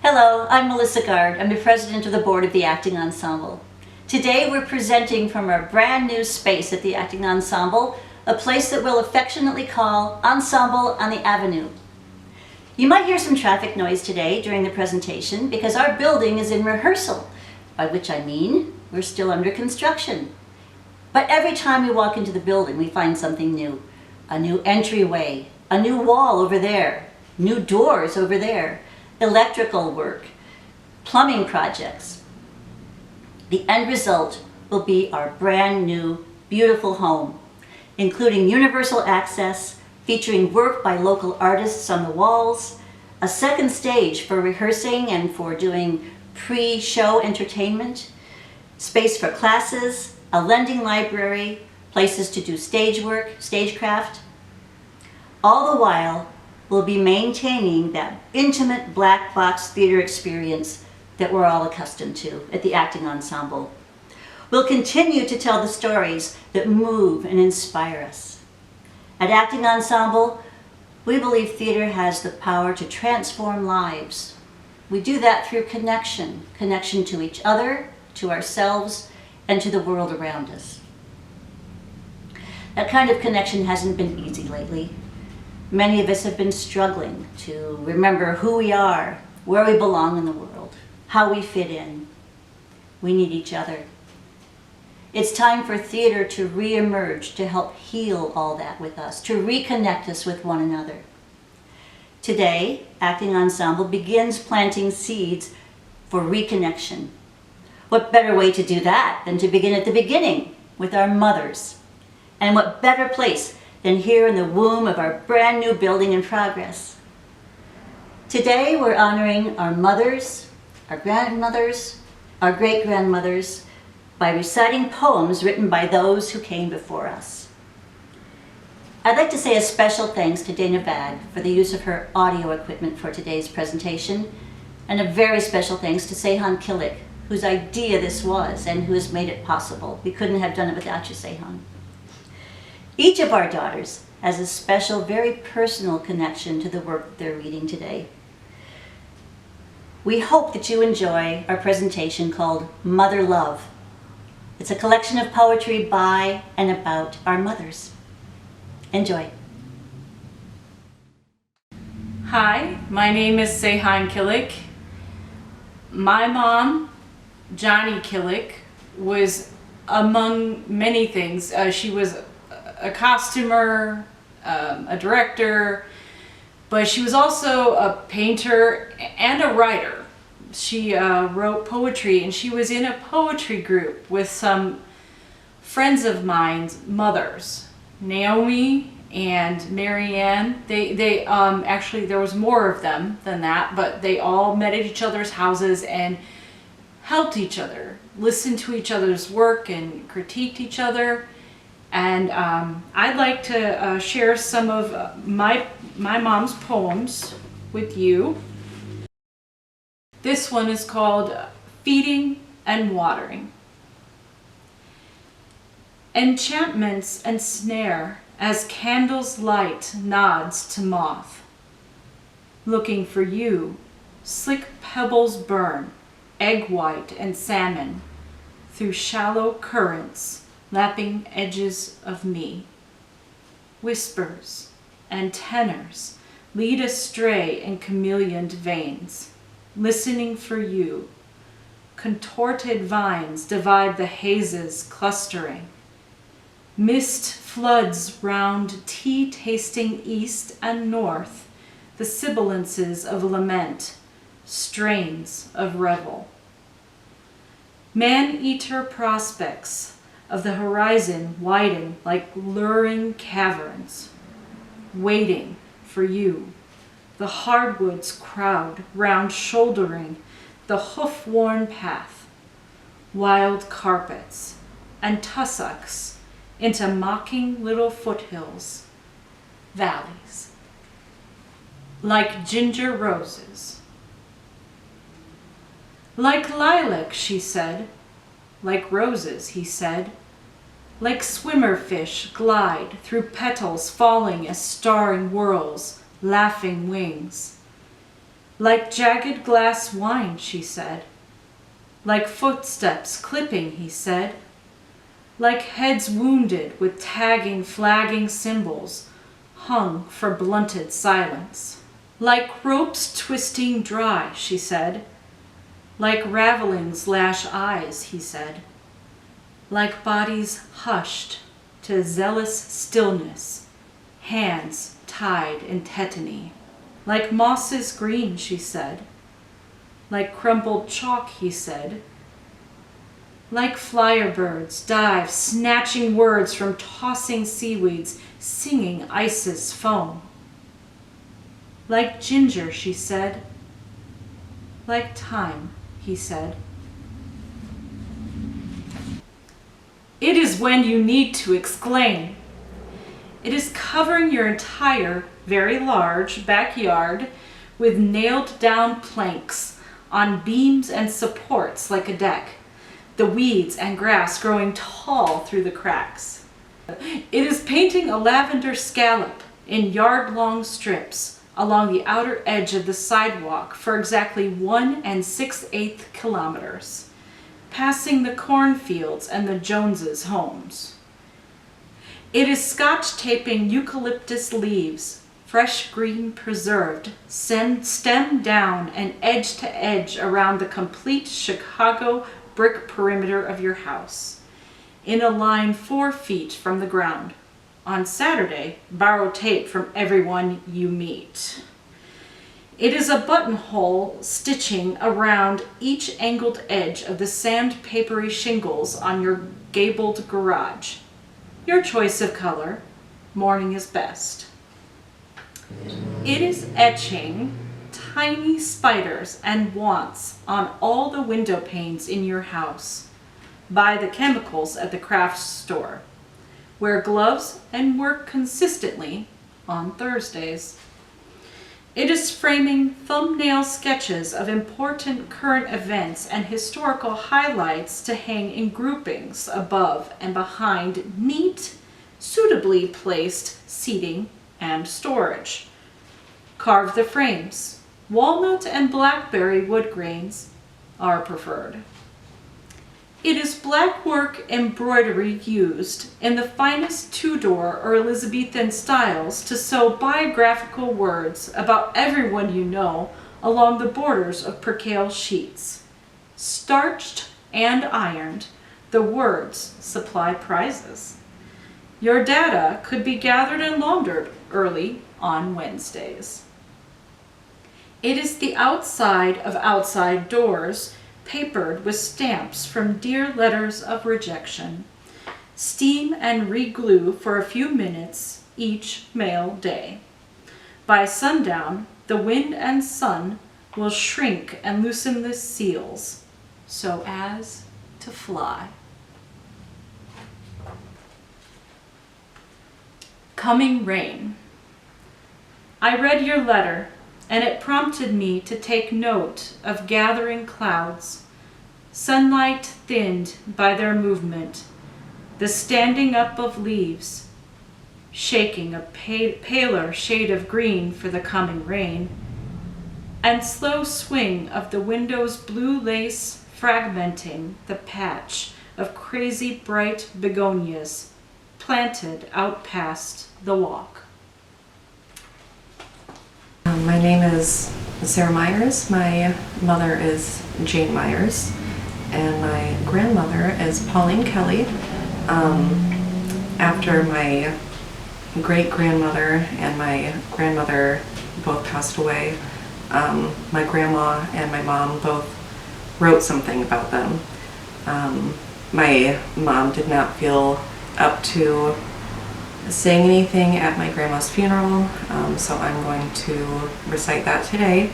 Hello, I'm Melissa Gard. I'm the president of the board of the Acting Ensemble. Today we're presenting from our brand new space at the Acting Ensemble, a place that we'll affectionately call Ensemble on the Avenue. You might hear some traffic noise today during the presentation because our building is in rehearsal, by which I mean we're still under construction. But every time we walk into the building we find something new. A new entryway, a new wall over there, new doors over there, electrical work, plumbing projects. The end result will be our brand new, beautiful home, including universal access, featuring work by local artists on the walls, a second stage for rehearsing and for doing pre-show entertainment, space for classes, a lending library, places to do stage work, stagecraft. All the while, we'll be maintaining that intimate black box theater experience that we're all accustomed to at the Acting Ensemble. We'll continue to tell the stories that move and inspire us. At Acting Ensemble, we believe theater has the power to transform lives. We do that through connection to each other, to ourselves, and to the world around us. That kind of connection hasn't been easy lately. Many of us have been struggling to remember who we are, where we belong in the world, how we fit in. We need each other. It's time for theater to re-emerge, to help heal all that with us, to reconnect us with one another. Today, Acting Ensemble begins planting seeds for reconnection. What better way to do that than to begin at the beginning with our mothers? And what better place than here in the womb of our brand new building in progress. Today we're honoring our mothers, our grandmothers, our great-grandmothers by reciting poems written by those who came before us. I'd like to say a special thanks to Dana Vagg for the use of her audio equipment for today's presentation, and a very special thanks to Seyhan Kilic, whose idea this was and who has made it possible. We couldn't have done it without you, Seyhan. Each of our daughters has a special, very personal connection to the work they're reading today. We hope that you enjoy our presentation called MotherLove. It's a collection of poetry by and about our mothers. Enjoy. Hi, my name is Seyhan Kilic. My mom, Johnny Kilic, was among many things. She was a costumer, a director, but she was also a painter and a writer. She wrote poetry, and she was in a poetry group with some friends of mine's mothers, Naomi and Marianne. They actually, there was more of them than that, but they all met at each other's houses and helped each other, listened to each other's work and critiqued each other. And I'd like to share some of my mom's poems with you. This one is called Feeding and Watering. Enchantments and snare as candles light nods to moth. Looking for you, slick pebbles burn, egg white and salmon, through shallow currents lapping edges of me. Whispers and tenors lead astray in chameleoned veins, listening for you. Contorted vines divide the hazes clustering. Mist floods round tea-tasting east and north, the sibilances of lament, strains of revel. Man-eater prospects of the horizon widen like luring caverns, waiting for you. The hardwoods crowd round shouldering the hoof-worn path, wild carpets and tussocks into mocking little foothills, valleys, like ginger roses. Like lilac, she said, like roses, he said, like swimmer fish glide through petals falling as starring whirls, laughing wings. Like jagged glass wine, she said. Like footsteps clipping, he said. Like heads wounded with tagging, flagging symbols, hung for blunted silence. Like ropes twisting dry, she said. Like ravelings lash eyes, he said. Like bodies hushed to zealous stillness, hands tied in tetany. Like mosses green, she said. Like crumbled chalk, he said. Like flyerbirds dive, snatching words from tossing seaweeds, singing ice's foam. Like ginger, she said. Like time, he said. It is when you need to exclaim. It is covering your entire, very large backyard with nailed down planks on beams and supports like a deck, the weeds and grass growing tall through the cracks. It is painting a lavender scallop in yard-long strips along the outer edge of the sidewalk for exactly 1 6/8 kilometers, passing the cornfields and the Joneses' homes. It is scotch taping eucalyptus leaves, fresh green preserved, stem down and edge to edge around the complete Chicago brick perimeter of your house, in a line 4 feet from the ground. On Saturday, borrow tape from everyone you meet. It is a buttonhole stitching around each angled edge of the sandpapery shingles on your gabled garage. Your choice of color, morning is best. It is etching tiny spiders and wants on all the window panes in your house. Buy the chemicals at the craft store. Wear gloves and work consistently on Thursdays. It is framing thumbnail sketches of important current events and historical highlights to hang in groupings above and behind neat, suitably placed seating and storage. Carve the frames. Walnut and blackberry wood grains are preferred. It is black work embroidery used in the finest Tudor or Elizabethan styles to sew biographical words about everyone you know along the borders of percale sheets. Starched and ironed, the words supply prizes. Your data could be gathered and laundered early on Wednesdays. It is the outside of outside doors, papered with stamps from dear letters of rejection. Steam and re-glue for a few minutes each mail day. By sundown, the wind and sun will shrink and loosen the seals so as to fly. Coming rain. I read your letter, and it prompted me to take note of gathering clouds, sunlight thinned by their movement, the standing up of leaves, shaking a paler shade of green for the coming rain, and slow swing of the window's blue lace fragmenting the patch of crazy bright begonias planted out past the walk. My name is Sarah Myers. My mother is Jane Myers, and my grandmother is Pauline Kelly. After my great-grandmother and my grandmother both passed away, my grandma and my mom both wrote something about them. My mom did not feel up to saying anything at my grandma's funeral, so I'm going to recite that today.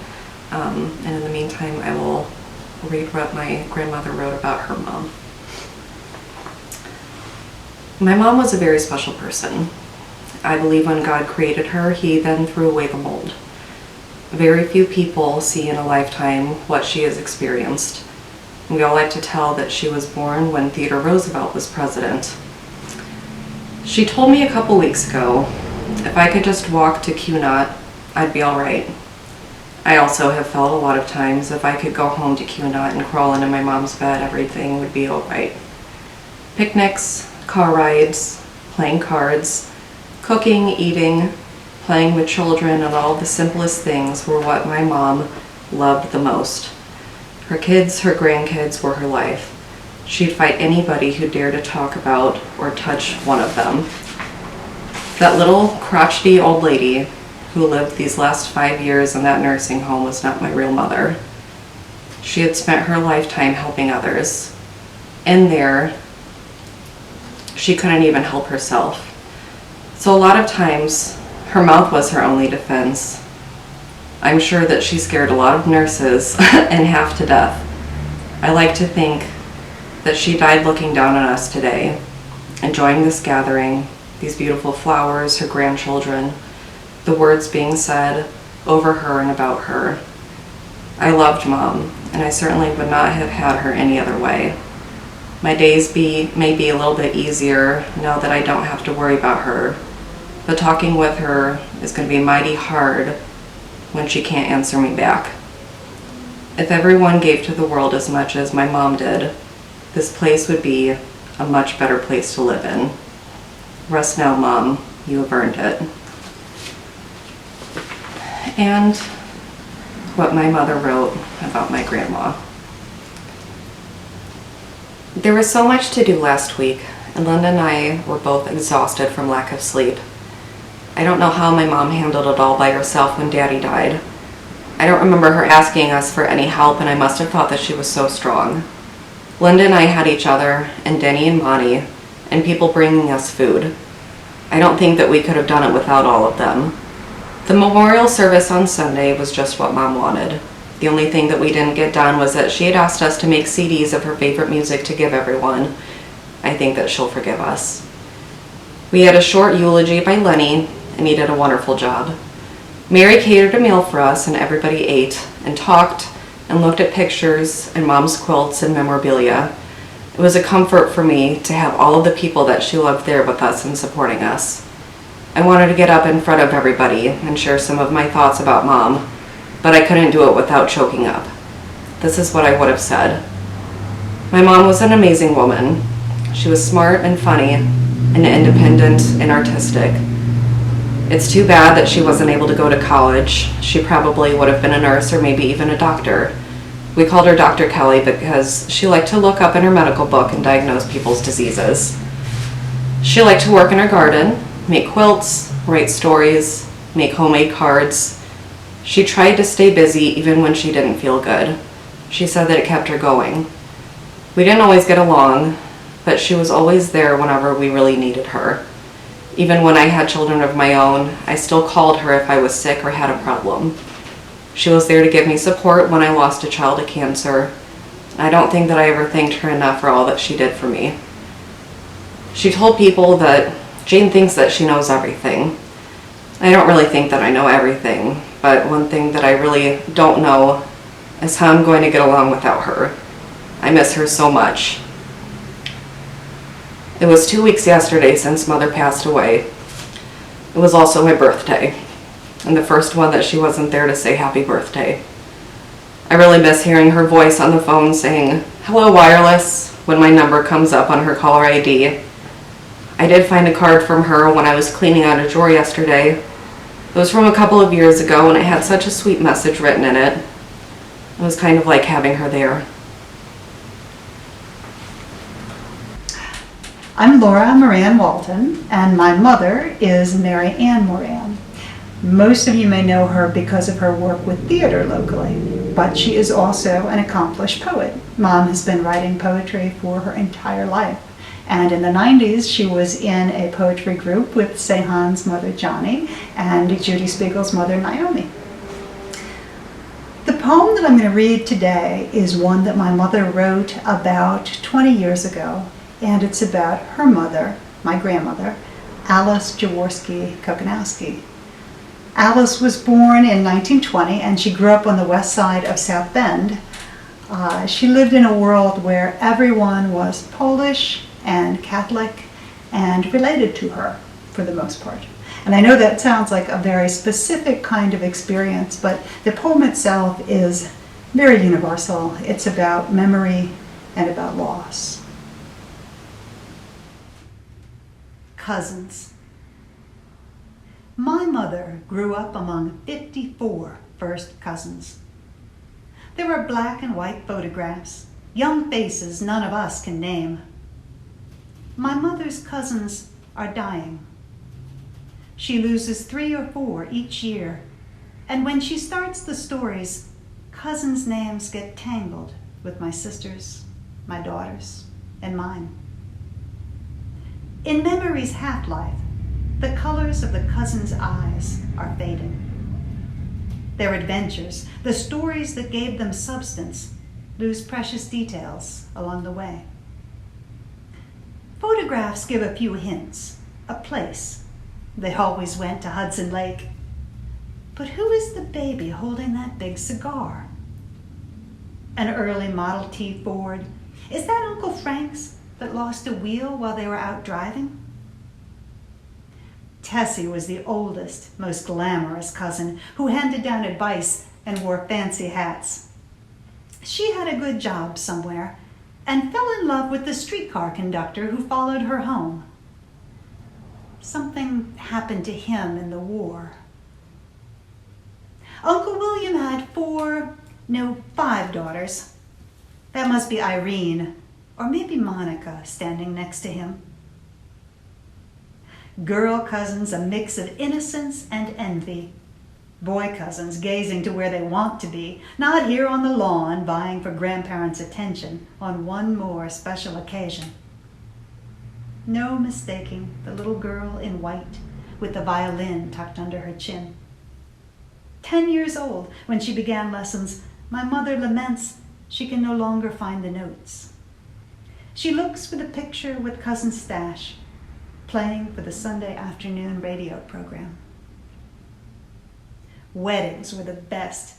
And in the meantime, I will read what my grandmother wrote about her mom. My mom was a very special person. I believe when God created her, He then threw away the mold. Very few people see in a lifetime what she has experienced. We all like to tell that she was born when Theodore Roosevelt was president. She told me a couple weeks ago, if I could just walk to Cunot, I'd be all right. I also have felt a lot of times if I could go home to QAnon and crawl into my mom's bed, everything would be alright. Picnics, car rides, playing cards, cooking, eating, playing with children, and all the simplest things were what my mom loved the most. Her kids, her grandkids were her life. She'd fight anybody who dared to talk about or touch one of them. That little crotchety old lady who lived these last 5 years in that nursing home was not my real mother. She had spent her lifetime helping others. In there, she couldn't even help herself. So a lot of times, her mouth was her only defense. I'm sure that she scared a lot of nurses and half to death. I like to think that she died looking down on us today, enjoying this gathering, these beautiful flowers, her grandchildren, the words being said over her and about her. I loved Mom, and I certainly would not have had her any other way. My days may be a little bit easier now that I don't have to worry about her, but talking with her is going to be mighty hard when she can't answer me back. If everyone gave to the world as much as my mom did, this place would be a much better place to live in. Rest now, Mom. You have earned it. And what my mother wrote about my grandma. There was so much to do last week, and Linda and I were both exhausted from lack of sleep. I don't know how my mom handled it all by herself when Daddy died. I don't remember her asking us for any help, and I must have thought that she was so strong. Linda and I had each other, and Denny and Monty, and people bringing us food. I don't think that we could have done it without all of them. The memorial service on Sunday was just what Mom wanted. The only thing that we didn't get done was that she had asked us to make CDs of her favorite music to give everyone. I think that she'll forgive us. We had a short eulogy by Lenny, and he did a wonderful job. Mary catered a meal for us, and everybody ate and talked and looked at pictures and Mom's quilts and memorabilia. It was a comfort for me to have all of the people that she loved there with us and supporting us. I wanted to get up in front of everybody and share some of my thoughts about Mom, but I couldn't do it without choking up. This is what I would have said. My mom was an amazing woman. She was smart and funny and independent and artistic. It's too bad that she wasn't able to go to college. She probably would have been a nurse or maybe even a doctor. We called her Dr. Kelly because she liked to look up in her medical book and diagnose people's diseases. She liked to work in her garden, make quilts, write stories, make homemade cards. She tried to stay busy even when she didn't feel good. She said that it kept her going. We didn't always get along, but she was always there whenever we really needed her. Even when I had children of my own, I still called her if I was sick or had a problem. She was there to give me support when I lost a child to cancer. I don't think that I ever thanked her enough for all that she did for me. She told people that Jane thinks that she knows everything. I don't really think that I know everything, but one thing that I really don't know is how I'm going to get along without her. I miss her so much. It was 2 weeks yesterday since Mother passed away. It was also my birthday, and the first one that she wasn't there to say happy birthday. I really miss hearing her voice on the phone saying, "Hello, wireless," when my number comes up on her caller ID. I did find a card from her when I was cleaning out a drawer yesterday. It was from a couple of years ago, and it had such a sweet message written in it. It was kind of like having her there. I'm Laura Moran Walton, and my mother is Mary Ann Moran. Most of you may know her because of her work with theater locally, but she is also an accomplished poet. Mom has been writing poetry for her entire life, and in the 90s she was in a poetry group with Seyhan's mother Johnny and Judy Spigle's mother Naomi. The poem that I'm going to read today is one that my mother wrote about 20 years ago, and it's about her mother, my grandmother, Alice Jaworski Kokonowski. Alice was born in 1920, and she grew up on the west side of South Bend. She lived in a world where everyone was Polish and Catholic and related to her, for the most part. And I know that sounds like a very specific kind of experience, but the poem itself is very universal. It's about memory and about loss. Cousins. My mother grew up among 54 first cousins. There were black and white photographs, young faces none of us can name. My mother's cousins are dying. She loses 3 or 4 each year, and when she starts the stories, cousins' names get tangled with my sisters, my daughters, and mine. In memory's half-life, the colors of the cousins' eyes are fading. Their adventures, the stories that gave them substance, lose precious details along the way. Photographs give a few hints, a place. They always went to Hudson Lake. But who is the baby holding that big cigar? An early Model T Ford. Is that Uncle Frank's that lost a wheel while they were out driving? Tessie was the oldest, most glamorous cousin who handed down advice and wore fancy hats. She had a good job somewhere and fell in love with the streetcar conductor who followed her home. Something happened to him in the war. Uncle William had 5 daughters. That must be Irene, or maybe Monica, standing next to him. Girl cousins, a mix of innocence and envy. Boy cousins gazing to where they want to be, not here on the lawn vying for grandparents' attention on one more special occasion. No mistaking the little girl in white with the violin tucked under her chin. 10 years old when she began lessons, my mother laments she can no longer find the notes. She looks for the picture with Cousin Stash, playing for the Sunday afternoon radio program. Weddings were the best.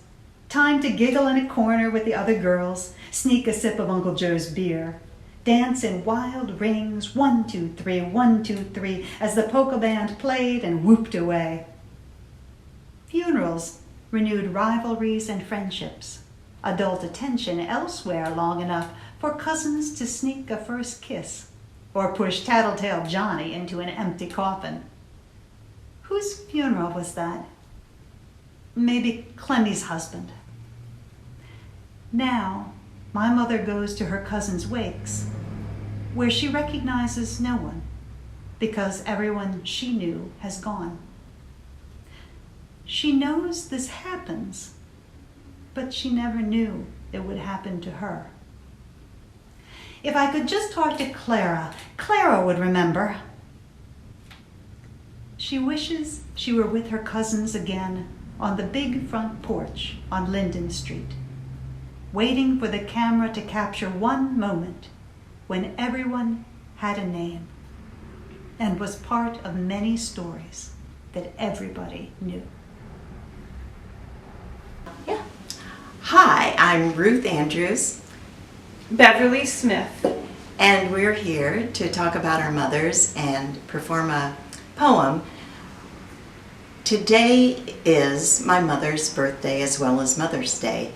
Time to giggle in a corner with the other girls, sneak a sip of Uncle Joe's beer, dance in wild rings, 1, 2, 3, 1, 2, 3, as the polka band played and whooped away. Funerals renewed rivalries and friendships, adult attention elsewhere long enough for cousins to sneak a first kiss, or push Tattletale Johnny into an empty coffin. Whose funeral was that? Maybe Clemmy's husband. Now, my mother goes to her cousin's wakes, where she recognizes no one, because everyone she knew has gone. She knows this happens, but she never knew it would happen to her. If I could just talk to Clara, Clara would remember. She wishes she were with her cousins again on the big front porch on Linden Street, waiting for the camera to capture one moment when everyone had a name and was part of many stories that everybody knew. Yeah. Hi, I'm Ruth Andrews, Beverly Smith. and we're here to talk about our mothers and perform a poem. Today is my mother's birthday as well as Mother's Day,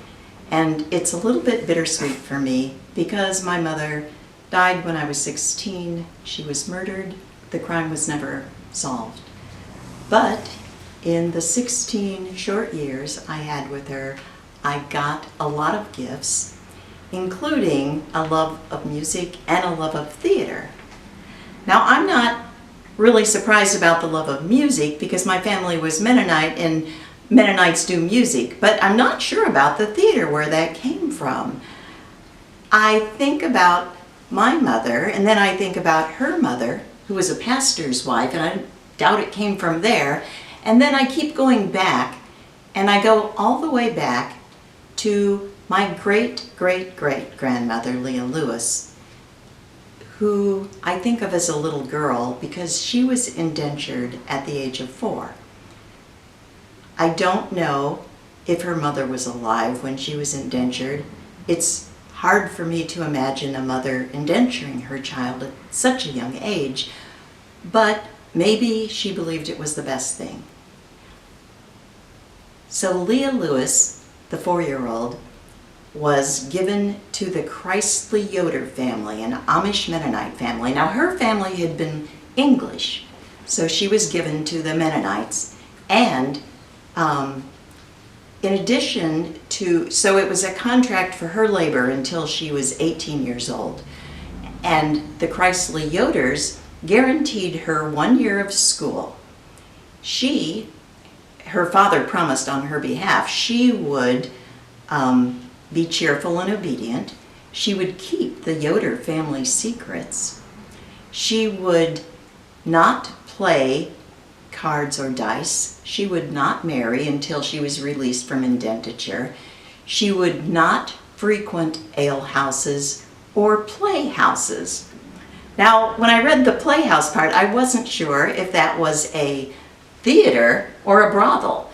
and it's a little bit bittersweet for me because my mother died when I was 16. She was murdered. The crime was never solved. But in the 16 short years I had with her, I got a lot of gifts, including a love of music and a love of theater. Now, I'm not really surprised about the love of music because my family was Mennonite and Mennonites do music, but I'm not sure about the theater, where that came from. I think about my mother, and then I think about her mother, who was a pastor's wife, and I doubt it came from there. And then I keep going back, and I go all the way back to my great-great-great-grandmother, Leah Lewis, who I think of as a little girl because she was indentured at the age of 4. I don't know if her mother was alive when she was indentured. It's hard for me to imagine a mother indenturing her child at such a young age, but maybe she believed it was the best thing. So Leah Lewis, the 4-year-old, was given to the Christley Yoder family, an Amish Mennonite family. Now her family had been English, so she was given to the Mennonites. And in addition to, so it was a contract for her labor until she was 18 years old. And the Christley Yoders guaranteed her 1 year of school. Her father promised on her behalf she would be cheerful and obedient. She would keep the Yoder family secrets. She would not play cards or dice. She would not marry until she was released from indenture. She would not frequent alehouses or playhouses. Now, when I read the playhouse part, I wasn't sure if that was a theater or a brothel.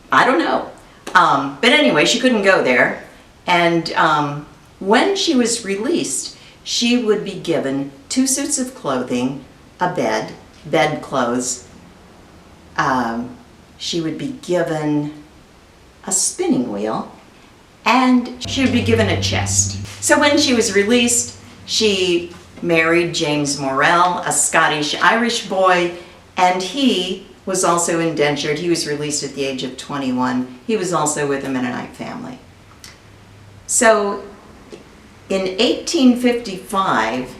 I don't know. But anyway, she couldn't go there. And when she was released, she would be given 2 suits of clothing, a bed clothes. She would be given a spinning wheel, and she would be given a chest. So when she was released, she married James Morrell, a Scottish-Irish boy, and he was also indentured. He was released at the age of 21. He was also with a Mennonite family. So in 1855,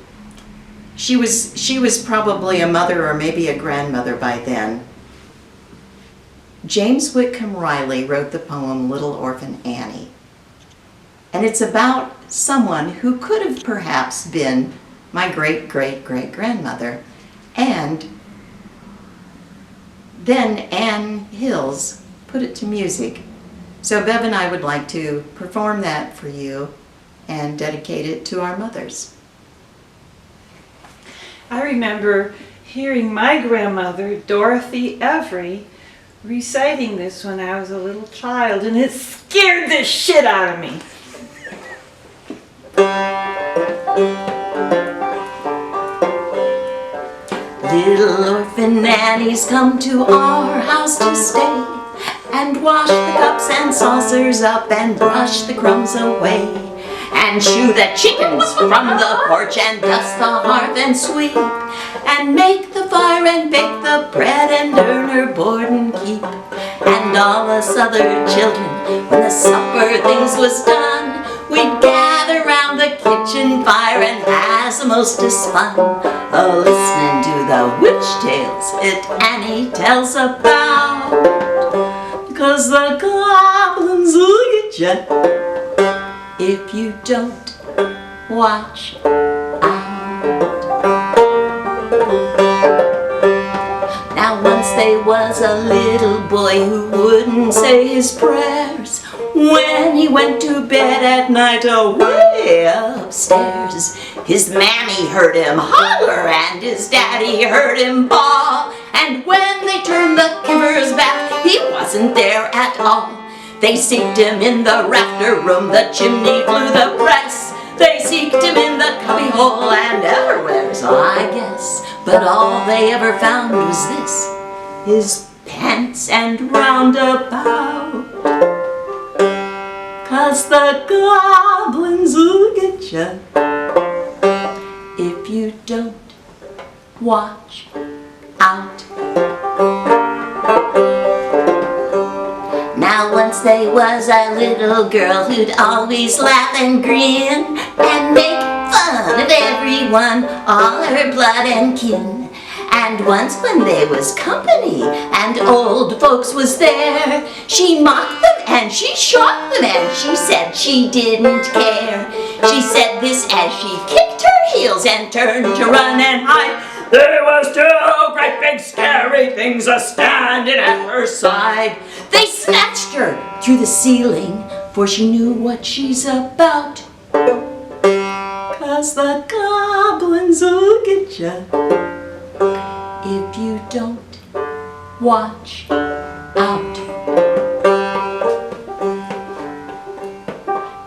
she was probably a mother or maybe a grandmother by then. James Whitcomb Riley wrote the poem Little Orphan Annie. And it's about someone who could have perhaps been my great-great-great-grandmother. And then Ann Hills put it to music. So Bev and I would like to perform that for you and dedicate it to our mothers. I remember hearing my grandmother, Dorothy Every, reciting this when I was a little child, and it scared the shit out of me. Little orphan Annie's come to our house to stay, and wash the cups and saucers up and brush the crumbs away, and shoo the chickens from the porch and dust the hearth and sweep, and make the fire and bake the bread and earn her board and keep. And all us other children, when the supper things was done, we'd gather round the kitchen fire and have the mostest fun, listening to the witch tales that Annie tells about. 'Cause the goblins will get ya if you don't watch out. Now once there was a little boy who wouldn't say his prayers when he went to bed at night away upstairs. His mammy heard him holler and his daddy heard him bawl, and when they turned the givers back, he wasn't there at all. They seeked him in the rafter room, the chimney flue, the press. They seeked him in the cubby hole and everywhere, so I guess. But all they ever found was this, his pants and roundabout. 'Cause the goblins will get ya if you don't watch out. Now once there was a little girl who'd always laugh and grin and make fun of everyone, all her blood and kin. And once when there was company and old folks was there, she mocked them and she shocked them and she said she didn't care. She said this as she kicked her heels and turned to run and hide. There was 2 great big scary things a-standing at her side. They snatched her through the ceiling, for she knew what she's about. 'Cause the goblins will get ya if you don't watch out.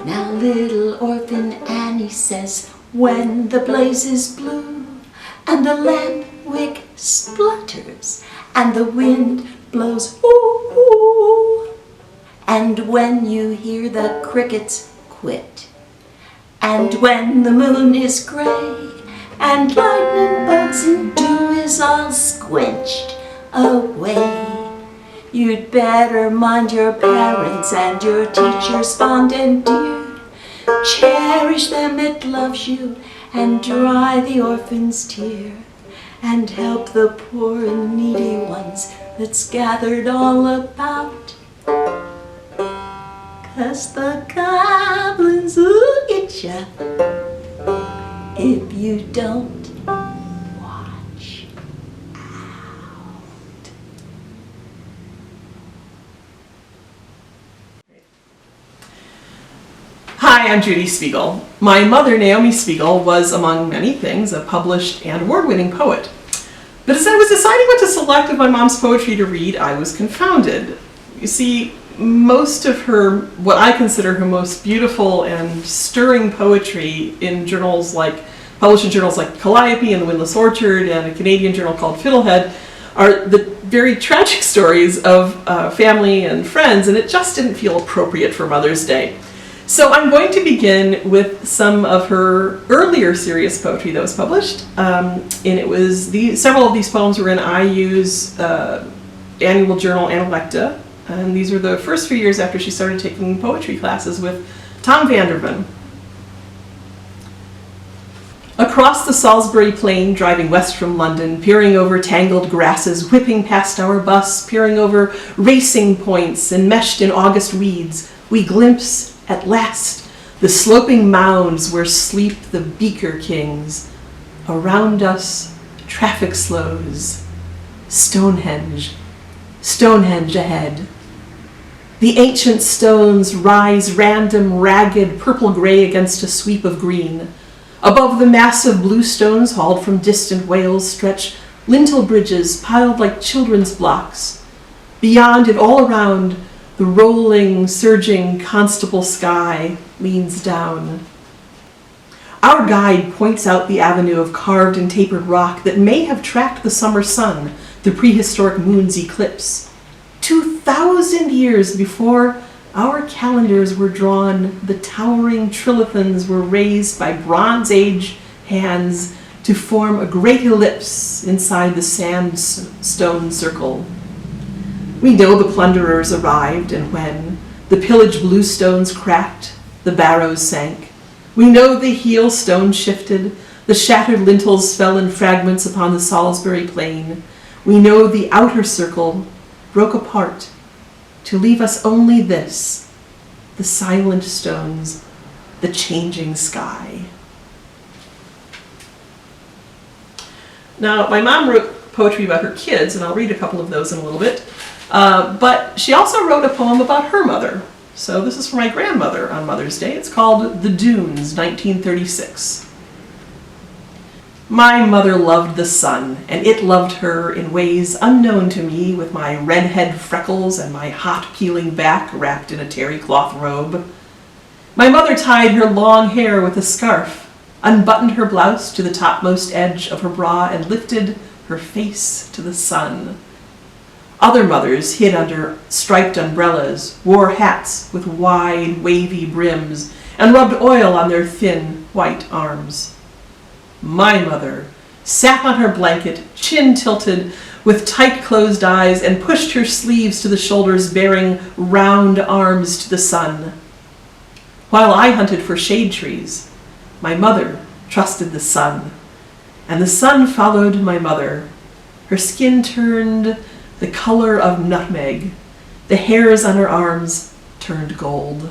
Now little orphan Annie says, when the blaze is blue and the lamp wick splutters and the wind blows ooh, ooh. And when you hear the crickets quit, and when the moon is gray, and lightning bugs and dew is all squinched away, you'd better mind your parents and your teachers fond and dear. Cherish them, it loves you, and dry the orphan's tear, and help the poor and needy ones that's gathered all about. 'Cause the goblins will get ya if you don't watch out. Hi, I'm Judy Spigle. My mother, Naomi Spigle, was, among many things, a published and award-winning poet. But as I was deciding what to select of my mom's poetry to read, I was confounded. You see, most of her, what I consider her most beautiful and stirring poetry in journals like, published in journals like Calliope and The Windless Orchard and a Canadian journal called Fiddlehead, are the very tragic stories of family and friends, and it just didn't feel appropriate for Mother's Day. So I'm going to begin with some of her earlier serious poetry that was published, and it was several of these poems were in IU's annual journal Analecta, and these were the first few years after she started taking poetry classes with Tom Vanderven. Across the Salisbury Plain, driving west from London, peering over tangled grasses, whipping past our bus, peering over racing points enmeshed in August weeds, we glimpse, at last, the sloping mounds where sleep the beaker kings. Around us, traffic slows. Stonehenge, Stonehenge ahead. The ancient stones rise random, ragged, purple-gray against a sweep of green. Above the massive blue stones hauled from distant Wales stretch lintel bridges piled like children's blocks. Beyond and all around, the rolling, surging constable sky leans down. Our guide points out the avenue of carved and tapered rock that may have tracked the summer sun, the prehistoric moon's eclipse. 2,000 years before our calendars were drawn, the towering trilithons were raised by Bronze Age hands to form a great ellipse inside the sandstone circle. We know the plunderers arrived, and when the pillaged blue stones cracked, the barrows sank. We know the heel stone shifted, the shattered lintels fell in fragments upon the Salisbury Plain. We know the outer circle broke apart to leave us only this, the silent stones, the changing sky. Now, my mom wrote poetry about her kids, and I'll read a couple of those in a little bit. But she also wrote a poem about her mother. So this is for my grandmother on Mother's Day. It's called The Dunes, 1936. My mother loved the sun, and it loved her in ways unknown to me, with my redhead freckles and my hot peeling back wrapped in a terry cloth robe. My mother tied her long hair with a scarf, unbuttoned her blouse to the topmost edge of her bra, and lifted her face to the sun. Other mothers hid under striped umbrellas, wore hats with wide, wavy brims, and rubbed oil on their thin, white arms. My mother sat on her blanket, chin tilted, with tight closed eyes, and pushed her sleeves to the shoulders, baring round arms to the sun. While I hunted for shade trees, my mother trusted the sun, and the sun followed my mother. Her skin turned the color of nutmeg. The hairs on her arms turned gold.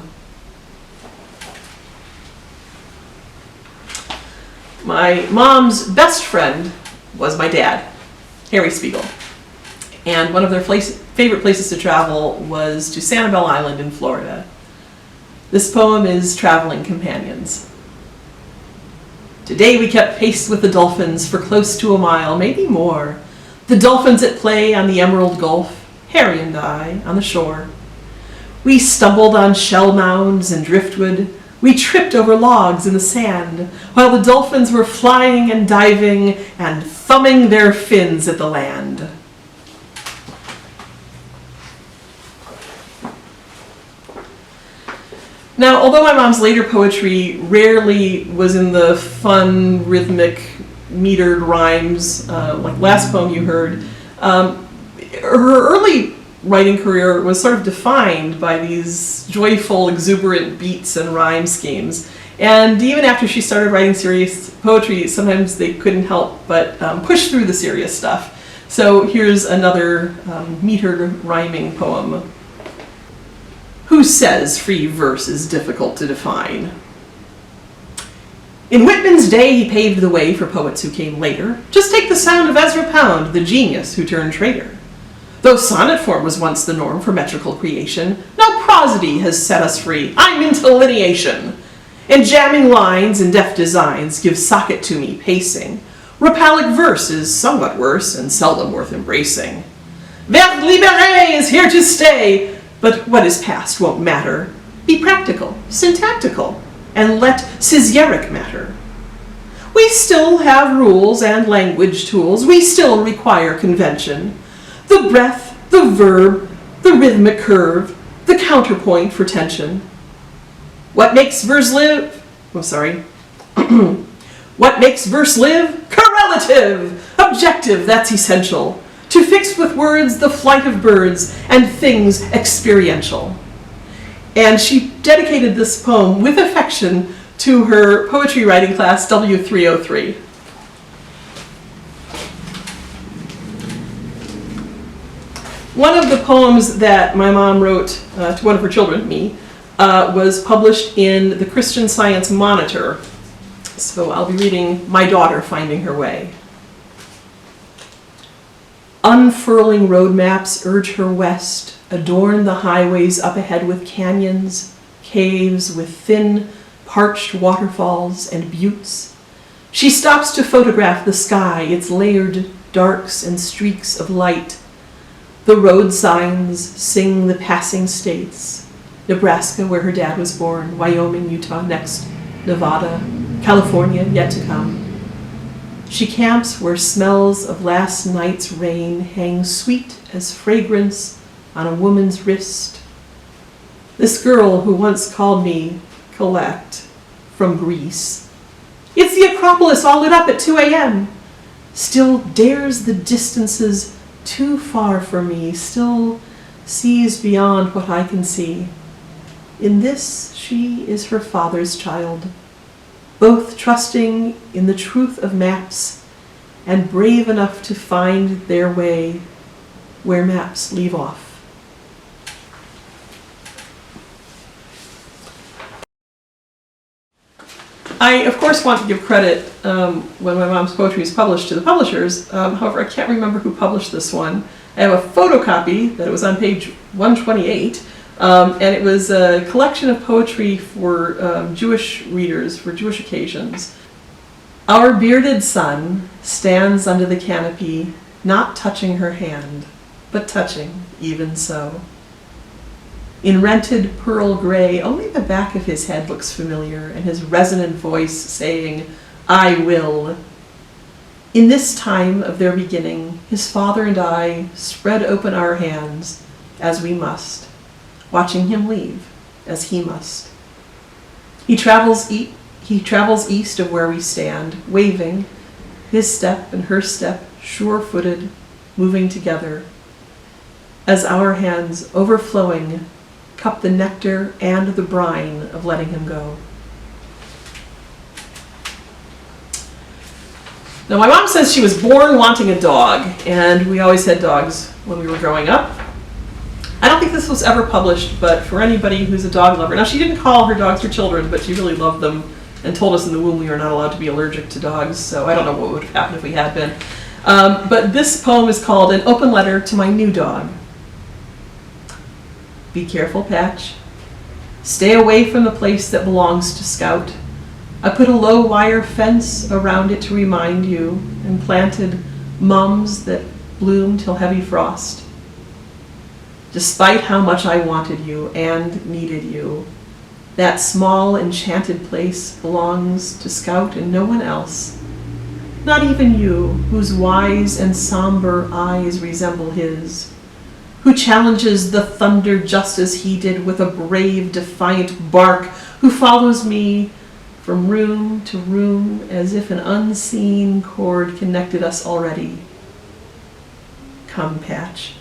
My mom's best friend was my dad, Harry Spiegel. And one of their favorite places to travel was to Sanibel Island in Florida. This poem is Traveling Companions. Today we kept pace with the dolphins for close to a mile, maybe more. The dolphins at play on the Emerald Gulf, Harry and I on the shore. We stumbled on shell mounds and driftwood, We tripped over logs in the sand, while the dolphins were flying and diving and thumbing their fins at the land. Now, although my mom's later poetry rarely was in the fun, rhythmic, metered rhymes, like last poem you heard, her early writing career was sort of defined by these joyful, exuberant beats and rhyme schemes. And even after she started writing serious poetry, sometimes they couldn't help but push through the serious stuff. So here's another metered rhyming poem. Who says free verse is difficult to define? In Whitman's day, he paved the way for poets who came later. Just take the sound of Ezra Pound, the genius who turned traitor. Though sonnet form was once the norm for metrical creation, now prosody has set us free. I'm into lineation. And jamming lines and deft designs give socket to me pacing. Rapallic verse is somewhat worse and seldom worth embracing. Vers libéré is here to stay, but what is past won't matter. Be practical, syntactical, and let scissoric matter. We still have rules and language tools. We still require convention. The breath, the verb, the rhythmic curve, the counterpoint for tension. What makes verse live? What makes verse live? Correlative! Objective, that's essential. To fix with words the flight of birds and things experiential. And she dedicated this poem with affection to her poetry writing class W303. One of the poems that my mom wrote to one of her children, me, was published in the Christian Science Monitor. So I'll be reading My Daughter Finding Her Way. Unfurling road maps urge her west, adorn the highways up ahead with canyons, caves with thin, parched waterfalls and buttes. She stops to photograph the sky, its layered darks and streaks of light. The road signs sing the passing states. Nebraska, where her dad was born, Wyoming, Utah next, Nevada, California yet to come. She camps where smells of last night's rain hang sweet as fragrance on a woman's wrist. This girl who once called me Collect from Greece. It's the Acropolis all lit up at 2 a.m. Still dares the distances too far for me, still sees beyond what I can see. In this, she is her father's child, both trusting in the truth of maps and brave enough to find their way where maps leave off. I, of course, want to give credit when my mom's poetry is published to the publishers. However, I can't remember who published this one. I have a photocopy that it was on page 128. And it was a collection of poetry for Jewish readers, for Jewish occasions. Our bearded son stands under the canopy, not touching her hand, but touching even so. In rented pearl gray, only the back of his head looks familiar, and his resonant voice saying, I will. In this time of their beginning, his father and I spread open our hands, as we must, watching him leave, as he must. He travels east of where we stand, waving, his step and her step, sure-footed, moving together, as our hands, overflowing, cup the nectar and the brine of letting him go. Now, my mom says she was born wanting a dog, and we always had dogs when we were growing up. I don't think this was ever published, but for anybody who's a dog lover. Now, she didn't call her dogs her children, but she really loved them and told us in the womb we were not allowed to be allergic to dogs, so I don't know what would have happened if we had been. But this poem is called An Open Letter to My New Dog. Be careful, Patch. Stay away from the place that belongs to Scout. I put a low wire fence around it to remind you, and planted mums that bloom till heavy frost. Despite how much I wanted you and needed you, That small, enchanted place belongs to Scout and no one else. Not even you, whose wise and somber eyes resemble his, who challenges the thunder just as he did with a brave, defiant bark, who follows me from room to room as if an unseen cord connected us already. Come, Patch.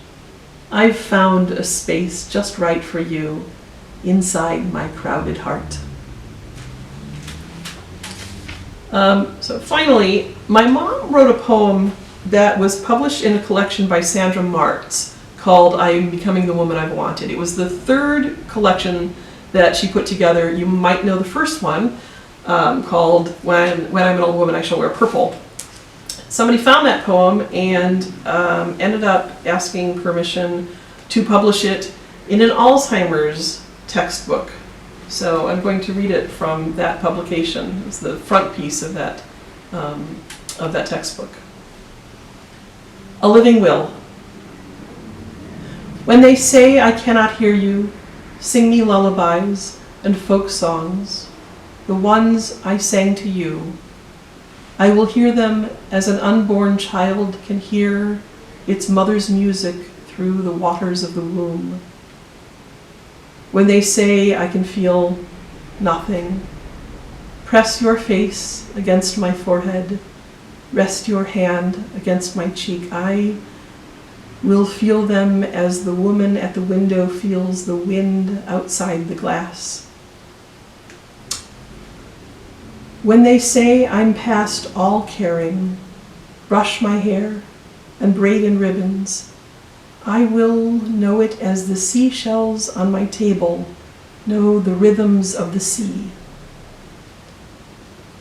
I've found a space just right for you inside my crowded heart. So finally, my mom wrote a poem that was published in a collection by Sandra Martz called I Am Becoming the Woman I've Wanted. It was the third collection that she put together. You might know the first one, called When I'm an Old Woman I Shall Wear Purple. Somebody found that poem and ended up asking permission to publish it in an Alzheimer's textbook. So I'm going to read it from that publication. It's the front piece of that textbook. A Living Will. When they say I cannot hear you, sing me lullabies and folk songs, the ones I sang to you. I will hear them as an unborn child can hear its mother's music through the waters of the womb. When they say I can feel nothing, press your face against my forehead, rest your hand against my cheek. I will feel them as the woman at the window feels the wind outside the glass. When they say I'm past all caring, brush my hair and braid in ribbons, I will know it as the seashells on my table know the rhythms of the sea.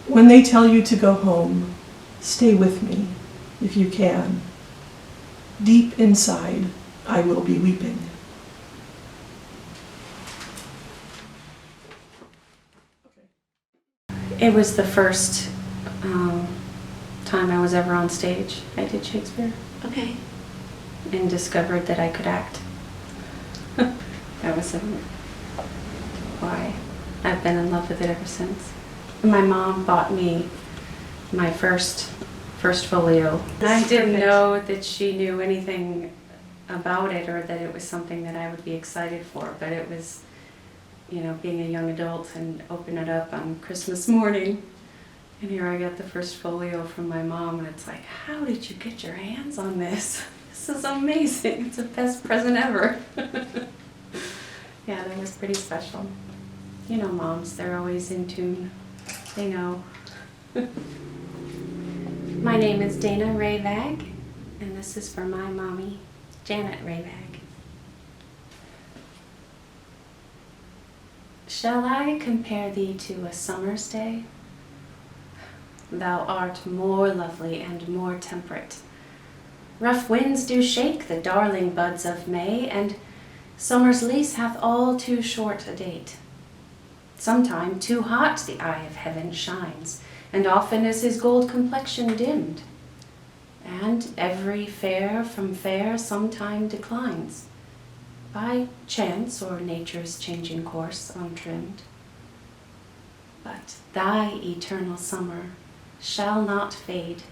When they tell you to go home, stay with me if you can. Deep inside, I will be weeping. It was the first time I was ever on stage. I did Shakespeare. Okay. And discovered that I could act. That was why I've been in love with it ever since. My mom bought me my first folio. I didn't know that she knew anything about it or that it was something that I would be excited for, but it was, you know, being a young adult and open it up on Christmas morning. And here I got the first folio from my mom, and it's like, how did you get your hands on this? This is amazing. It's the best present ever. Yeah, that was pretty special. You know, moms, they're always in tune. They know. My name is Dana Ray Vagg, and this is for my mommy, Janet Ray Vagg. Shall I compare thee to a summer's day? Thou art more lovely and more temperate. Rough winds do shake the darling buds of May, and summer's lease hath all too short a date. Sometime too hot the eye of heaven shines, and often is his gold complexion dimmed. And every fair from fair sometime declines, by chance or nature's changing course untrimmed. But thy eternal summer shall not fade,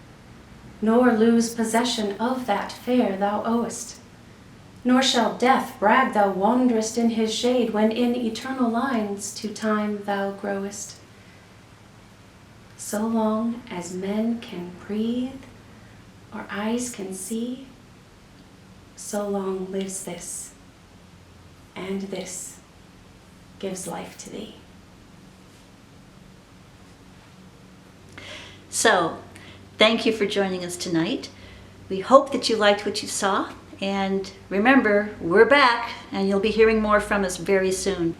nor lose possession of that fair thou owest. Nor shall death brag thou wanderest in his shade, when in eternal lines to time thou growest. So long as men can breathe, or eyes can see, so long lives this, and this gives life to thee. So, thank you for joining us tonight. We hope that you liked what you saw. And remember, we're back, and you'll be hearing more from us very soon.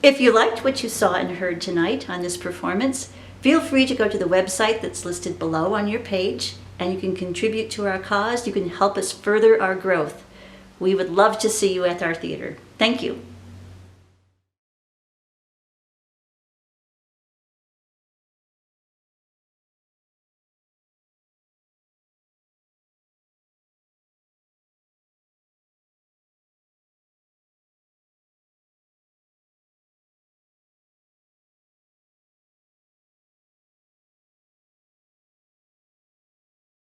If you liked what you saw and heard tonight on this performance, feel free to go to the website that's listed below on your page, and you can contribute to our cause. You can help us further our growth. We would love to see you at our theater. Thank you.